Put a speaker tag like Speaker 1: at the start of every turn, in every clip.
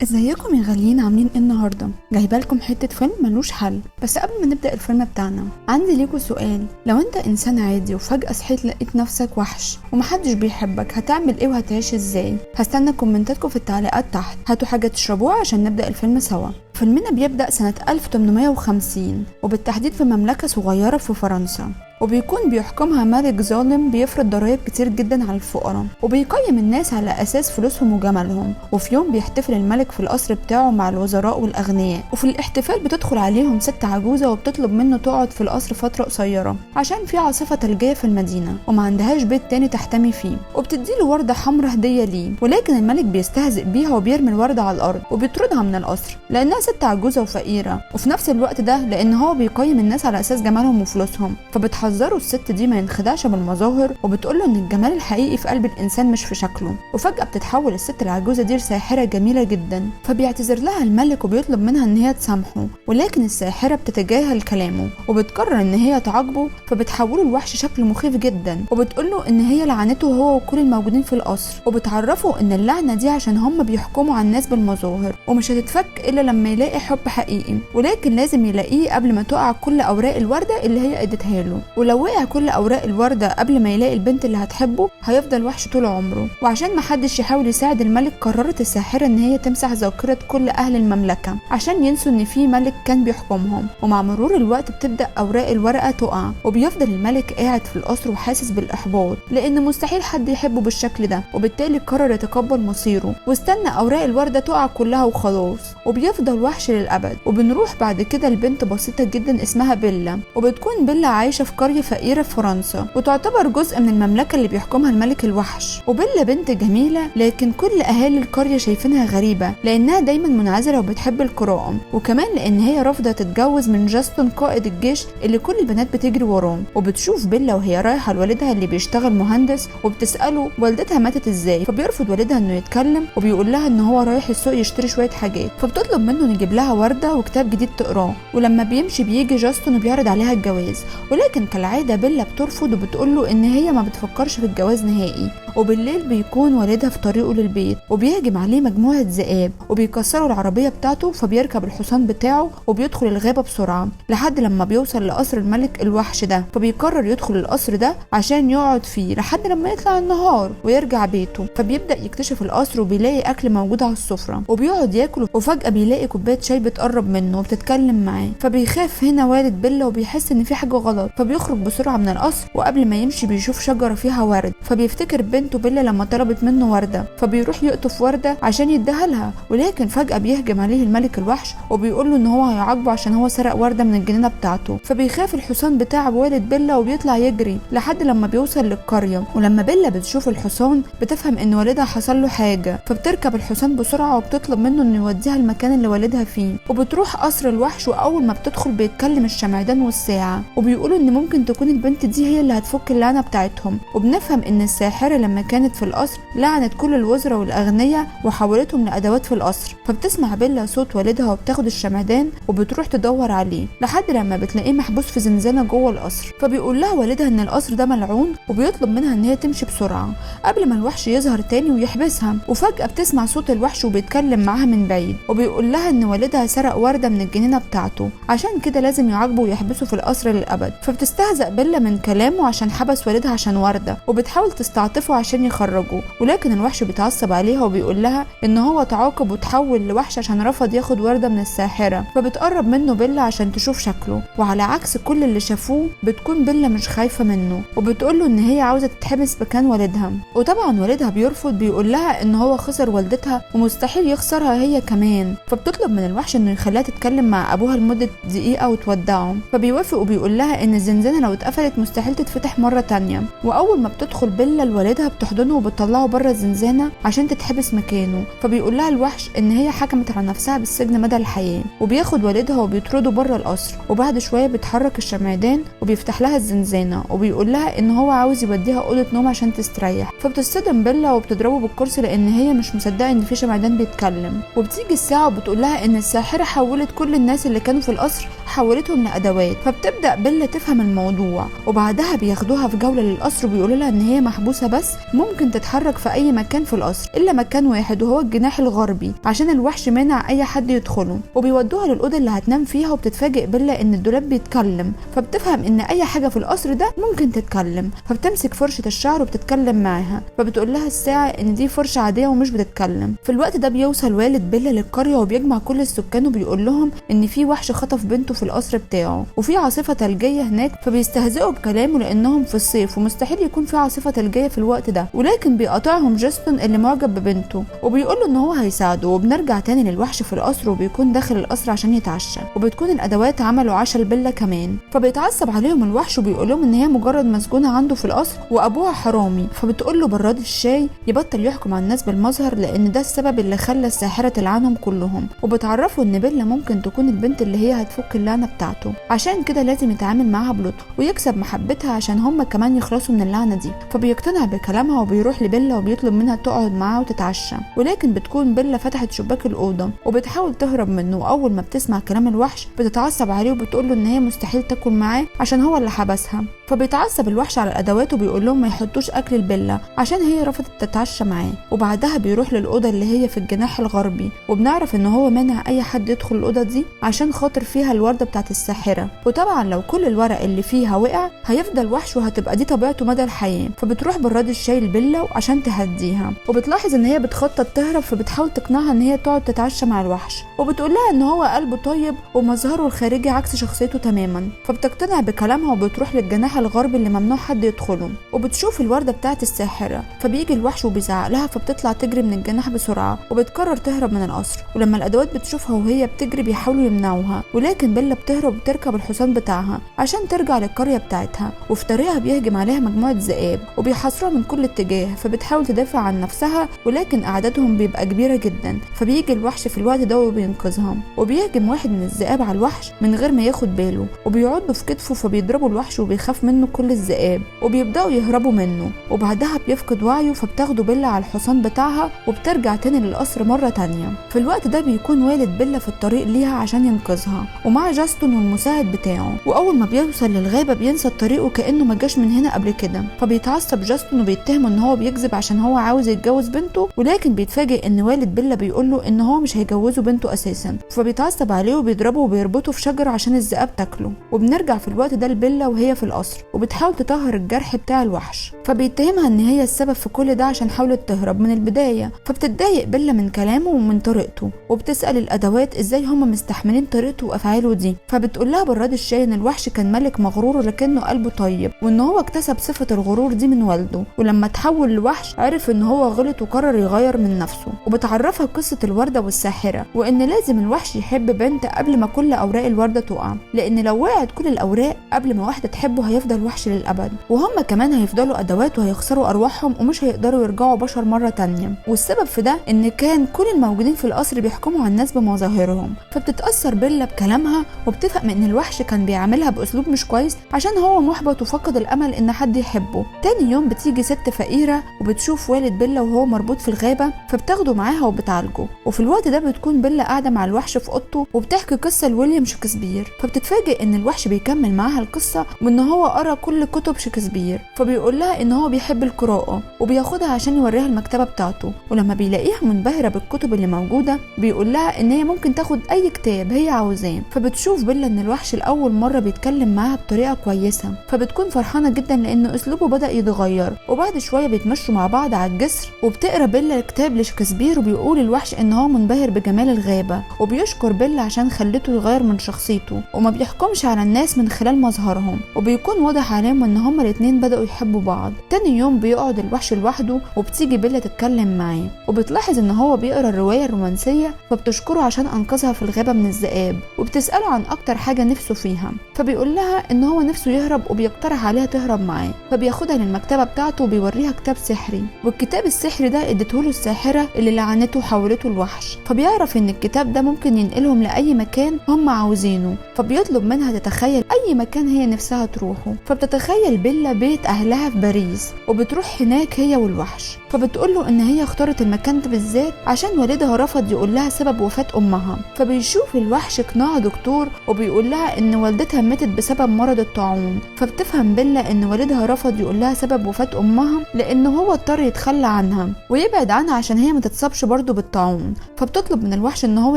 Speaker 1: ازيكم يا غاليين، عاملين ايه النهارده؟ جايبه لكم حته فيلم ملوش حل. بس قبل ما نبدا الفيلم بتاعنا عندي ليكوا سؤال. لو انت انسان عادي وفجاه صحيت لقيت نفسك وحش ومحدش بيحبك، هتعمل ايه وهتعيش ازاي؟ هستنى كومنتاتكم في التعليقات تحت. هاتوا حاجه تشربوها عشان نبدا الفيلم سوا. فيلمنا بيبدأ سنة 1850 وبالتحديد في مملكة صغيرة في فرنسا، وبيكون بيحكمها ملك ظالم بيفرض ضرائب كتير جدا على الفقراء وبيقيم الناس على أساس فلوسهم وجمالهم. وفي يوم بيحتفل الملك في القصر بتاعه مع الوزراء والأغنياء، وفي الاحتفال بتدخل عليهم ست عجوزة وبتطلب منه تقعد في القصر فترة قصيرة عشان في عاصفة ثلجية في المدينة وما عندهاش بيت تاني تحتمي فيه، وبتديله وردة حمراء هدية ليه. ولكن الملك بيستهزئ بيها وبيرمي الوردة على الأرض وبيطردها من القصر لأنها ست عجوزة وفقيرة، وفي نفس الوقت ده لأن هو بيقيم الناس على أساس جمالهم وفلوسهم. فبتحذره الست دي ما ينخدعش بالمظاهر وبتقوله إن الجمال الحقيقي في قلب الإنسان مش في شكله. وفجأة بتتحول الست العجوزة دي لساحرة جميلة جدا، فبيعتذر لها الملك وبيطلب منها إن هي تسامحه، ولكن الساحرة بتتجاهل كلامه وبتقرر إن هي تعاقبه. فبتحوله لوحش شكل مخيف جدا وبتقوله إن هي لعنته هو وكل الموجودين في القصر، وبتعرفه إن اللعنة دي عشان هم بيحكموا على الناس بالمظاهر ومش هتتفك إلا لما يلاقي حب حقيقي، ولكن لازم يلاقيه قبل ما تقع كل اوراق الورده اللي هي اديتها له. ولو وقع كل اوراق الورده قبل ما يلاقي البنت اللي هتحبه هيفضل وحش طول عمره. وعشان ما حدش يحاول يساعد الملك، قررت الساحره ان هي تمسح ذاكره كل اهل المملكه عشان ينسوا ان في ملك كان بيحكمهم. ومع مرور الوقت بتبدا اوراق الورقه تقع، وبيفضل الملك قاعد في القصر وحاسس بالاحباط لان مستحيل حد يحبه بالشكل ده، وبالتالي قرر يتقبل مصيره واستنى اوراق الورده تقع كلها وخلاص، وبيفضل وحش للأبد. وبنروح بعد كده لبنت بسيطة جدا اسمها بيلا، وبتكون بيلا عايشة في قرية فقيرة في فرنسا وتعتبر جزء من المملكة اللي بيحكمها الملك الوحش. وبيلا بنت جميلة، لكن كل أهالي القرية شايفينها غريبة لأنها دايما منعزلة وبتحب القراءة، وكمان لأن هي رافضة تتجوز من جاستون قائد الجيش اللي كل البنات بتجري وراه. وبتشوف بيلا وهي رايحة لوالدها اللي بيشتغل مهندس وبتسأله والدتها ماتت ازاي، فبيرفض والدها انه يتكلم وبيقول لها ان هو رايح السوق يشتري شوية حاجات، فبتطلب منه نجيب لها وردة وكتاب جديد تقراه. ولما بيمشي بيجي جاستون وبيعرض عليها الجواز، ولكن كالعادة بيلا بترفض وبتقوله ان هي ما بتفكرش في الجواز نهائي. وبالليل بيكون والدها في طريقه للبيت وبيهجم عليه مجموعة ذئاب وبيكسروا العربية بتاعته، فبيركب الحصان بتاعه وبيدخل الغابة بسرعة لحد لما بيوصل لقصر الملك الوحش ده. فبيقرر يدخل القصر ده عشان يقعد فيه لحد لما يطلع النهار ويرجع بيته. فبيبدأ يكتشف القصر وبيلاقي أكل موجود على السفرة وبيقعد ياكل، وفجأة بيلاقي كوباية شاي بتقرب منه وبتتكلم معاه. فبيخاف هنا والد بيلا وبيحس ان في حاجة غلط، فبيخرج بسرعة من القصر، وقبل ما يمشي بيشوف شجرة فيها ورد، فبيفتكر بنته بيلا لما طلبت منه وردة، فبيروح يقطف وردة عشان يديها لها. ولكن فجأة بيهجم عليه الملك الوحش وبيقول له ان هو هيعاقبه عشان هو سرق وردة من الجنينة بتاعته. فبيخاف الحصان بتاع والد بيلا وبيطلع يجري لحد لما بيوصل للقرية. ولما بيلا بتشوف الحصان بتفهم ان والدها حصل له حاجة، فبتركب الحصان بسرعة وبتطلب منه انه يوديها المكان اللي والدها فيه. وبتروح قصر الوحش، واول ما بتدخل بيتكلم الشمعدان والساعة وبيقولوا ان ممكن تكون البنت دي هي اللي هتفك اللعنة بتاعتهم. وبنفهم ان الساحرة لما كانت في القصر لعنت كل الوزراء والاغنياء وحولتهم لادوات في القصر. فبتسمع بيلا صوت والدها وبتاخد الشمعدان وبتروح تدور عليه لحد لما بتلاقيه محبوس في زنزانة جوه القصر. فبيقول لها والدها ان القصر ده ملعون وبيطلب منها ان هي تمشي بسرعة قبل ما الوحش يظهر تاني ويحبسها. وفجأة بتسمع صوت الوحش وبيتكلم معاها من بعيد وبيقول لها ان والدها سرق وردة من الجنينة بتاعته، عشان كده لازم يعاقبه ويحبسه في القصر للأبد. فبتستهزأ بيلا من كلامه عشان حبس والدها عشان وردة، وبتحاول تستعطفه عشان يخرجه، ولكن الوحش بيتعصب عليها وبيقول لها ان هو تعاقب وتحول لوحش عشان رفض ياخد وردة من الساحرة. فبتقرب منه بيلا عشان تشوف شكله، وعلى عكس كل اللي شافوه بتكون بيلا مش خايفة منه وبتقوله ان هي عاوزة تتحبس مكان والدها. وطبعا والدها بيرفض، بيقول لها ان هو خسر والدتها ومستحيل يخسرها هي كمان. فبتطلب من الوحش انه يخليها تتكلم مع ابوها لمدة دقيقة وتودعه، فبيوافق وبيقول لها ان الزنزانة لو اتقفلت مستحيل تتفتح مرة تانية. واول ما بتدخل بيلا لوالدها بتحضنه وبتطلعه بره الزنزانة عشان تتحبس مكانه. فبيقول لها الوحش ان هي حكمت على نفسها بالسجن مدى الحياة، وبياخد والدها وبيطرده بره القصر. وبعد شوية بيتحرك الشمعدان وبيفتح لها الزنزانة وبيقول لها ان هو عاوز يوديها اوضة نوم عشان تستريح. فبتصطدم بيلا وبتضربه بالكرسي لان هي مش مصدقة ان في شمعدان بيتكلم. وبتيجي الساعة وبتقول لها ان الساحرة حولت كل الناس اللي كانوا في القصر، حولتهم لادوات. فبتبدأ بيلا تفهم الموضوع، وبعدها بياخدوها في جولة للقصر وبيقولوا لها ان هي محبوسة بس ممكن تتحرك في اي مكان في القصر الا مكان واحد وهو الجناح الغربي عشان الوحش مانع اي حد يدخله. وبيودوها للاوضه اللي هتنام فيها، وبتتفاجئ بيلا ان الدولاب بيتكلم، فبتفهم ان اي حاجه في القصر ده ممكن تتكلم، فبتمسك فرشه الشعر وبتتكلم معاها، فبتقول لها الساعه ان دي فرشه عاديه ومش بتتكلم. في الوقت ده بيوصل والد بيلا للقريه وبيجمع كل السكان وبيقول لهم ان في وحش خطف بنته في القصر بتاعه وفي عاصفه ثلجيه هناك، فبيستهزئوا بكلامه لانهم في الصيف ومستحيل يكون في عاصفه ثلجيه في الوقت ده. ولكن بيقاطعهم جاستون اللي معجب ببنته وبيقول له ان هو هيساعده. وبنرجع تاني للوحش في القصر وبيكون داخل القصر عشان يتعشى، وبتكون الادوات عملوا عشاء لبيلا كمان. فبيتعصب عليهم الوحش وبيقول لهم ان هي مجرد مسجونه عنده في القصر وابوها حرامي. فبتقول له براد الشاي يبطل يحكم على الناس بالمظهر لان ده السبب اللي خلى الساحره تلعنهم كلهم. وبتعرفه ان بيلا ممكن تكون البنت اللي هي هتفك اللعنه بتاعته، عشان كده لازم يتعامل معاها بلطف ويكسب محبتها عشان هم كمان يخلصوا من اللعنه دي. فبيقتنع بكلامها وبيروح لبيلا وبيطلب منها تقعد معاه وتتعشى. ولكن بتكون بيلا فتحت شباك الاوضه وبتحاول تهرب منه، واول ما بتسمع كلام الوحش بتتعصب عليه وبتقول له ان هي مستحيل تاكل معاه عشان هو اللي حبسها. فبيتعصب الوحش على الادوات وبيقول لهم ما يحطوش اكل لبيلا عشان هي رفضت تتعشى معاه. وبعدها بيروح للاوضه اللي هي في الجناح الغربي، وبنعرف ان هو مانع اي حد يدخل الاوضه دي عشان خاطر فيها الورده بتاعت الساحره. وطبعا لو كل الورق اللي فيها وقع هيفضل وحش وهتبقى دي طبيعته مدى الحياه. فبتروح براد الشاي لبيلا عشان تهديها، وبتلاحظ ان هي بتخطط تهرب، فبتحاول تقنعها ان هي تقعد تتعشى مع الوحش، وبتقول لها ان هو قلبه طيب ومظهره الخارجي عكس شخصيته تماما. فبتقتنع بكلامها وبتروح للجناح الغربي اللي ممنوع حد يدخله، وبتشوف الورده بتاعت الساحره. فبيجي الوحش وبيزعق لها، فبتطلع تجري من الجناح بسرعه وبتقرر تهرب من القصر. ولما الادوات بتشوفها وهي بتجري بيحاولوا يمنعوها، ولكن بيلا بتهرب وبتركب الحصان بتاعها عشان ترجع للقريه بتاعتها. وفي طريقها بيهجم عليها مجموعه ذئاب وبيحاصروها من كل اتجاه، فبتحاول تدافع عن نفسها ولكن اعدادهم بيبقى كبيره جدا. فبيجي الوحش في الوقت ده وبينقذها، وبيهجم واحد من الذئاب على الوحش من غير ما ياخد باله وبيعضه في كتفه، فبيضربه الوحش وبيخاف منه كل الذئاب وبيبداوا يهربوا منه. وبعدها بيفقد وعيه، فبتاخده بيلا على الحصان بتاعها وبترجع تاني للقصر مره تانية. في الوقت ده بيكون والد بيلا في الطريق ليها عشان ينقذها ومع جاستون والمساعد بتاعه. واول ما بيوصل للغابه بينسى الطريق وكانه ما جاش من هنا قبل كده. فبيتعصب جاستون وبيتهمه ان هو بيكذب عشان هو عاوز يتجوز بنته، ولكن بيتفاجئ ان والد بيلا بيقول له ان هو مش هيجوزه بنته اساسا. فبيتعصب عليه وبيضربه وبيربطه في شجره عشان الذئاب تاكله. وبنرجع في الوقت ده لبيلا وهي في القصر وبتحاول تطهر الجرح بتاع الوحش، فبيتهمها ان هي السبب في كل ده عشان حاولت تهرب من البدايه. فبتتضايق بيلا من كلامه ومن طريقته، وبتسال الادوات ازاي هم مستحملين طريقته وافعاله دي. فبتقول لها براد الشاي ان الوحش كان ملك مغرور ولكنه قلبه طيب، وان هو اكتسب صفه الغرور دي من والده، ولما تحول لوحش عرف ان هو غلط وقرر يغير من نفسه. وبتعرفها قصه الورده والساحره، وان لازم الوحش يحب بنت قبل ما كل اوراق الورده تقع، لان لو وقعت كل الاوراق قبل ما واحده تحبه هيفضل وحش للابد، وهم كمان هيفضلوا ادوات وهيخسروا ارواحهم ومش هيقدروا يرجعوا بشر مره تانية. والسبب في ده ان كان كل الموجودين في القصر بيحكموا على الناس بمظاهرهم. فبتتاثر بيلا بكلامها وبتفهم ان الوحش كان بيعاملها باسلوب مش كويس عشان هو محبط وفقد الامل ان حد يحبه. تاني يوم بتيجي ست فقيره وبتشوف والد بيلا وهو مربوط في الغابه، فبتاخده معاها وبتعالجه. وفي الوقت ده بتكون بيلا قاعده مع الوحش في اوضته وبتحكي قصه لويليام شكسبير. فبتتفاجئ ان الوحش بيكمل معاها القصه وان هو قرا كل كتب شكسبير. فبيقول لها ان هو بيحب القراءه وبياخدها عشان يوريها المكتبه بتاعته. ولما بيلاقيها منبهره بالكتب اللي موجوده بيقول لها ان هي ممكن تاخد اي كتاب هي عاوزاه. فبتشوف بيلا ان الوحش لاول مره بيتكلم معاها بطريقه كويسه، فبتكون فرحانه جدا لان اسلوبه بدا يتغير. وبعد شويه بيتمشوا مع بعض على الجسر، وبتقرا بيلا الكتاب لشكسبير، وبيقول الوحش ان هو منبهر بجمال الغابه وبيشكر بيلا عشان خلته يغير من شخصيته وما بيحكمش على الناس من خلال مظهرهم. وبيكون واضح عليهم ان هما الاتنين بداوا يحبوا بعض. تاني يوم بيقعد الوحش لوحده وبتيجي بيلا تتكلم معاه، وبتلاحظ ان هو بيقرا الروايه الرومانسيه، فبتشكره عشان انقذها في الغابه من الذئاب، وبتساله عن اكتر حاجه نفسه فيها. فبيقول لها ان هو نفسه يهرب وبيقترح عليها تهرب معاه. فبياخدها للمكتبه بتاعته وبيوريها كتاب سحري، والكتاب السحري ده اديتهوله الساحره اللي لعنته وحولته لوحش. فبيعرف ان الكتاب ده ممكن ينقلهم لاي مكان هم عاوزينه. فبيطلب منها تتخيل اي مكان هي نفسها تروحه. فبتتخيل بيلا بيت اهلها في باريس، وبتروح هناك هي والوحش. فبتقول له ان هي اختارت المكان ده بالذات عشان والدها رفض يقول لها سبب وفاه امها. فبيشوف الوحش قناع دكتور وبيقول لها ان والدتها ماتت بسبب مرض الطاعون. فبتفهم بيلا ان والدها رفض يقول لها سبب وفاه امها امها لان هو اضطر يتخلى عنها ويبعد عنها عشان هي ما تتصابش برضه بالطاعون. فبتطلب من الوحش ان هو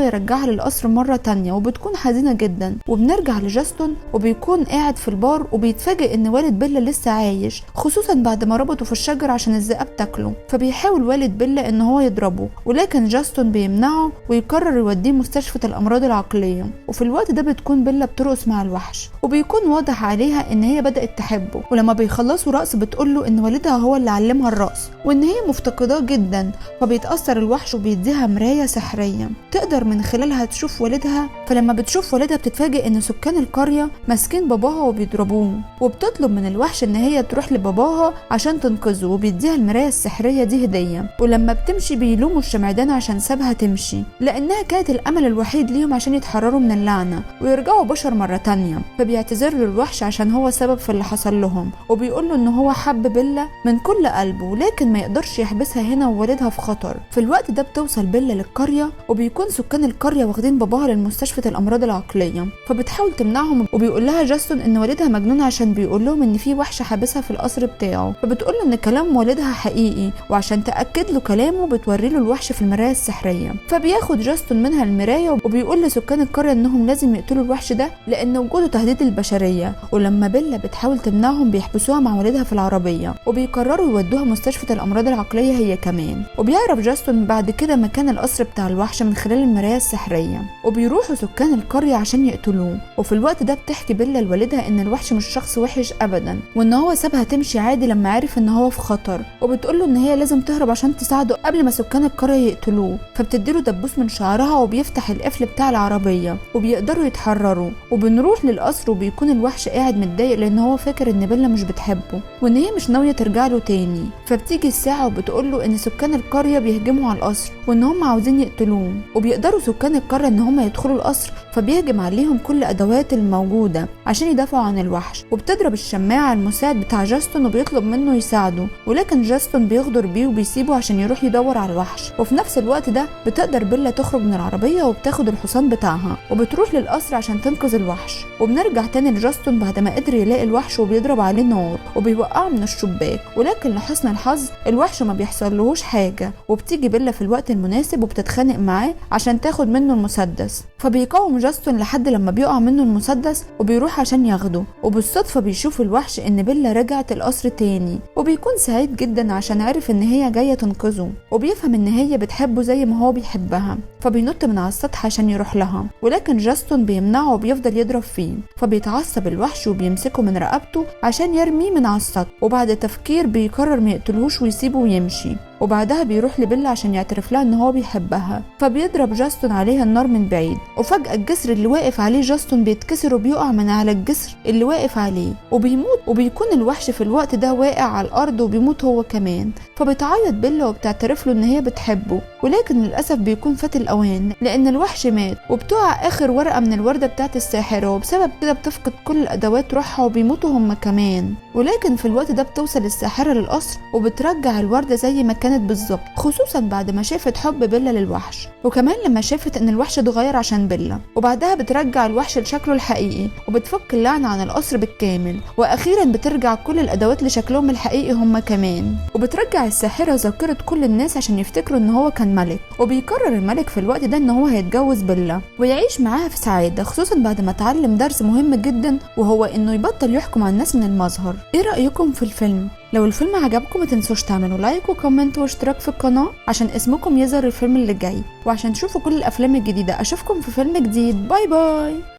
Speaker 1: يرجعها للقصر مرة تانية وبتكون حزينة جدا. وبنرجع لجاستون وبيكون قاعد في البار وبيتفاجئ ان والد بيلا لسه عايش، خصوصا بعد ما ربطه في الشجر عشان الذئاب تاكله. فبيحاول والد بيلا ان هو يضربه ولكن جاستون بيمنعه ويقرر يوديه مستشفى الامراض العقلية. وفي الوقت ده بتكون بيلا بترقص مع الوحش وبيكون واضح عليها ان هي بدأت تحبه. ولما بيخلصوا رقص بتقوله ان والدها هو اللي علمها الرقص وان هي مفتقداه جدا. فبيتأثر الوحش وبيديها مراية سحرية تقدر من خلالها تشوف والدها. فلما بتشوف والدها بتتفاجئ ان سكان القرية ماسكين باباها وبيضربوه. وبتطلب من الوحش ان هي تروح لباباها عشان تنقذه وبيديها المراية السحرية دي هدية. ولما بتمشي بيلوموا الشمعدان عشان سابها تمشي لانها كانت الامل الوحيد ليهم عشان يتحرروا من اللعنة ويرجعوا بشر مرة تانية. فبيعتذر له الوحش عشان هو سبب في اللي حصل لهم وبيقول له ان هو حب بيلا من كل قلبه لكن ما يقدرش يحبسها هنا ووالدها في خطر. في الوقت ده بتوصل بيلا للقرية وبيكون سكان القرية واخدين باباها للمستشفى الامراض العقلية. فبتحاول تمنعهم وبيقول لها جاستون ان والدها مجنون عشان بيقول لهم ان في وحش حابسها في القصر بتاعه. فبتقول له ان كلام والدها حقيقي وعشان تاكد له كلامه بتوري له الوحش في المراية السحرية. فبياخد جاستون منها المراية وبيقول لسكان القرية انهم لازم يقتلوا الوحش ده لان وجوده تهديد البشرية. ولما بيلا بتحاول تمنعهم بيحبسوها مع والدها في العربية وبيقرروا يودوها مستشفى الامراض العقلية هي كمان. وبيعرف جاستون بعد كده مكان القصر بتاع الوحش من خلال المراية السحرية وبيروحوا سكان القرية عشان يقتلوه. وفي الوقت ده بتحكي بيلا لوالدها ان الوحش مش شخص وحش ابدا وان هو سابها تمشي عادي لما عرف ان هو في خطر. وبتقوله ان هي لازم تهرب عشان تساعده قبل ما سكان القرية يقتلوه. فبتديله دبوس من شعرها وبيفتح القفل بتاع العربية وبيقدروا يتحرروا. وبنروح للقصر وبيكون الوحش قاعد متضايق لان هو فاكر ان بيلا مش بتحبه وان هي مش ناوية ترجع له تاني. فبتيجي الساعة وبتقوله ان سكان القرية بيهجموا على القصر وان هم عاوزين يقتلوه. وبيقدروا سكان القرية ان هم يدخلوا القصر فبيهجم عليهم كل ادوات الموجودة عشان يدافعوا عن الوحش. وبتضرب الشماعة المساعد بتاع جاستون وبيطلب منه يساعده ولكن جاستون بيغدر بيه وبيسيبه عشان يروح يدور على الوحش. وفي نفس الوقت ده بتقدر بيلا تخرج من العربية وبتاخد الحصان بتاعها وبتروح للقصر عشان تنقذ الوحش. وبنرجع تاني لجاستون بعد ما قدر يلاقي الوحش وبيضرب عليه نار وبيوقعه من الشباك ولكن لحسن الحظ الوحش ما بيحصلهوش حاجة. وبتيجي بيلا في الوقت المناسب وبتتخانق معاه عشان تاخد منه المسدس. فبيقاوم جاستون لحد لما بيقع منه المسدس وبيروح عشان ياخده. وبالصدفة بيشوف الوحش ان بيلا رجعت القصر تاني وبيكون سعيد جدا عشان عارف ان هي جاية تنقذه وبيفهم ان هي بتحبه زي ما هو بيحبها. فبينط من على السطح عشان يروح لها ولكن جاستون بيمنعه وبيفضل يضرب فيه. فبيتعصب الوحش وبيمسكه من رقبته عشان يرميه من على السطح وبعد تفكير بيقرر ما يقتلهوش ويسيبه ويمشي. وبعدها بيروح لبيلا عشان يعترف لها ان هو بيحبها. فبيضرب جاستون عليها النار من بعيد وفجأة الجسر اللي واقف عليه جاستون بيتكسر وبيقع من على الجسر اللي واقف عليه وبيموت. وبيكون الوحش في الوقت ده واقع على الارض وبيموت هو كمان. فبتعيط بيلا وبتعترف له ان هي بتحبه ولكن للاسف بيكون فات الاوان لان الوحش مات. وبتقع اخر ورقة من الوردة بتاعت الساحرة وبسبب كده بتفقد كل الادوات روحها وبيموتوا هم كمان. ولكن في الوقت ده بتوصل الساحرة للقصر وبترجع الوردة زي ما كانت بالظبط خصوصا بعد ما شافت حب بيلا للوحش وكمان لما شافت ان الوحش اتغير عشان بيلا. وبعدها بترجع الوحش لشكله الحقيقي وبتفك اللعنة عن القصر بالكامل. واخيرا بترجع كل الادوات لشكلهم الحقيقي هم كمان. وبترجع الساحرة ذاكرة كل الناس عشان يفتكروا ان هو كان ملك. وبيقرر الملك في الوقت ده ان هو هيتجوز بيلا ويعيش معاها في سعادة خصوصا بعد ما اتعلم درس مهم جدا وهو انه يبطل يحكم على الناس من المظهر. ايه رأيكم في الفيلم؟ لو الفيلم عجبكم ما تنسوش تعملوا لايك وكومنت واشتراك في القناة عشان اسمكم يظهر الفيلم اللي جاي وعشان تشوفوا كل الافلام الجديدة. اشوفكم في فيلم جديد. باي باي.